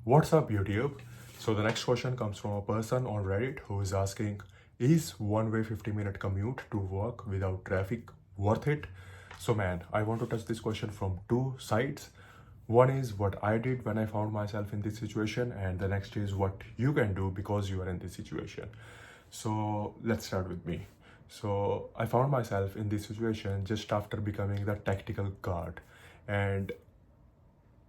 What's up, YouTube? So the next question comes from a person on Reddit who is asking, is one-way 50-minute commute to work without traffic worth it? So man, I want to touch this question from two sides. One is what I did when I found myself in this situation, and the next is what you can do because you are in this situation. So let's start with me. So I found myself in this situation just after becoming the tactical guard, and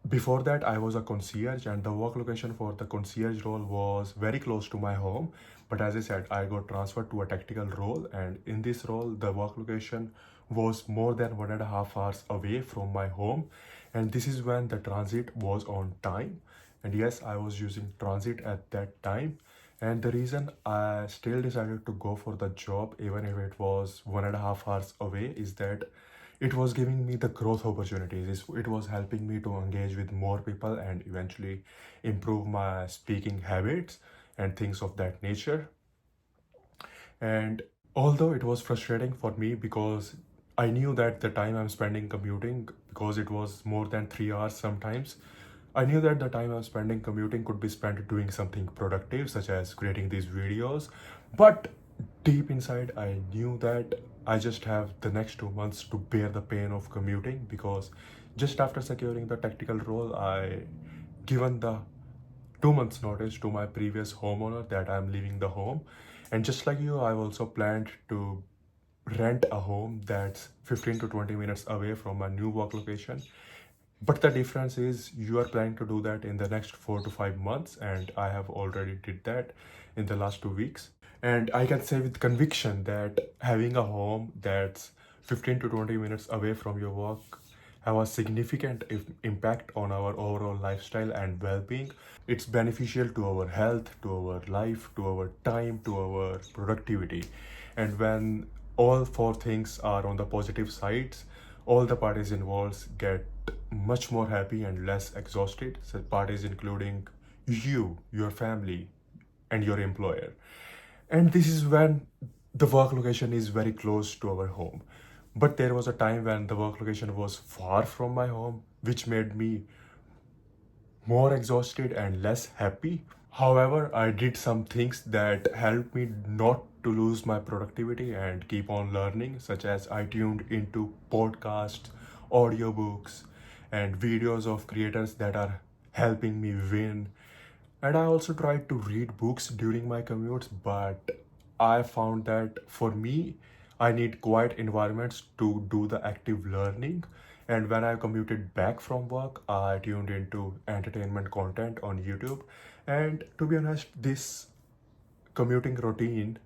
before that I was a concierge, and the work location for the concierge role was very close to my home. But as I said, I got transferred to a tactical role, and in this role the work location was more than 1.5 hours away from my home. And this is when the transit was on time, and yes, I was using transit at that time. And the reason I still decided to go for the job even if it was 1.5 hours away is that it was giving me the growth opportunities. It was helping me to engage with more people and eventually improve my speaking habits and things of that nature. And although it was frustrating for me because I knew that the time I'm spending commuting, because it was more than 3 hours sometimes, I knew that the time I'm spending commuting could be spent doing something productive, such as creating these videos. But deep inside, I knew that I just have the next 2 months to bear the pain of commuting, because just after securing the tactical role, I given the 2 months notice to my previous homeowner that I'm leaving the home. And just like you, I've also planned to rent a home that's 15 to 20 minutes away from my new work location. But the difference is you are planning to do that in the next 4 to 5 months, and I have already did that in the last 2 weeks. And I can say with conviction that having a home that's 15 to 20 minutes away from your work have a significant impact on our overall lifestyle and well-being. It's beneficial to our health, to our life, to our time, to our productivity. And when all four things are on the positive sides, all the parties involved get much more happy and less exhausted. So parties including you, your family, and your employer. And this is when the work location is very close to our home. But there was a time when the work location was far from my home, which made me more exhausted and less happy. However, I did some things that helped me not to lose my productivity and keep on learning, such as I tuned into podcasts, audiobooks, and videos of creators that are helping me win. And I also tried to read books during my commutes, but I found that for me, I need quiet environments to do the active learning. And when I commuted back from work, I tuned into entertainment content on YouTube. And to be honest, this commuting routine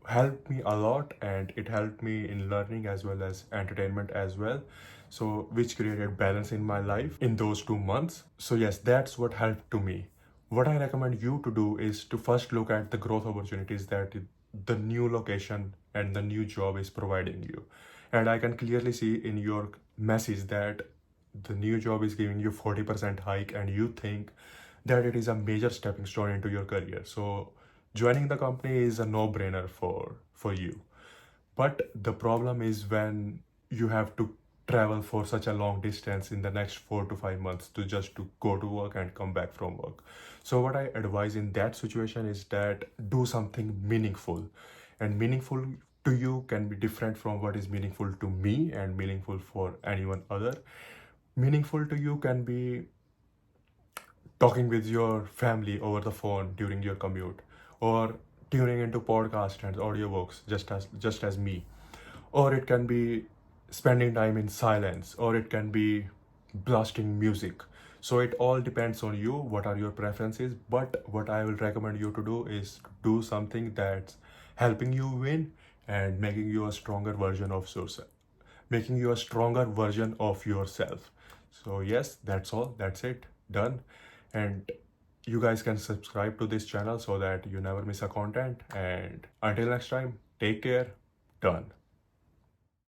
helped me a lot, and it helped me in learning as well as entertainment as well, so which created balance in my life in those 2 months. So yes, that's what helped to me. What I recommend you to do is to first look at the growth opportunities that the new location and the new job is providing you. And I can clearly see in your message that the new job is giving you 40% hike, and you think that it is a major stepping stone into your career. So joining the company is a no-brainer for you. But the problem is when you have to travel for such a long distance in the next 4 to 5 months to just to go to work and come back from work. So what I advise in that situation is that do something meaningful. And meaningful to you can be different from what is meaningful to me and meaningful for anyone other. Meaningful to you can be talking with your family over the phone during your commute, or tuning into podcasts and audiobooks just as me, or it can be spending time in silence, or it can be blasting music. So it all depends on you, what are your preferences. But what I will recommend you to do is do something that's helping you win and making you a stronger version of yourself, making you a stronger version of yourself. So yes, that's all, that's it, done. And you guys can subscribe to this channel so that you never miss a content. And until next time, take care, done.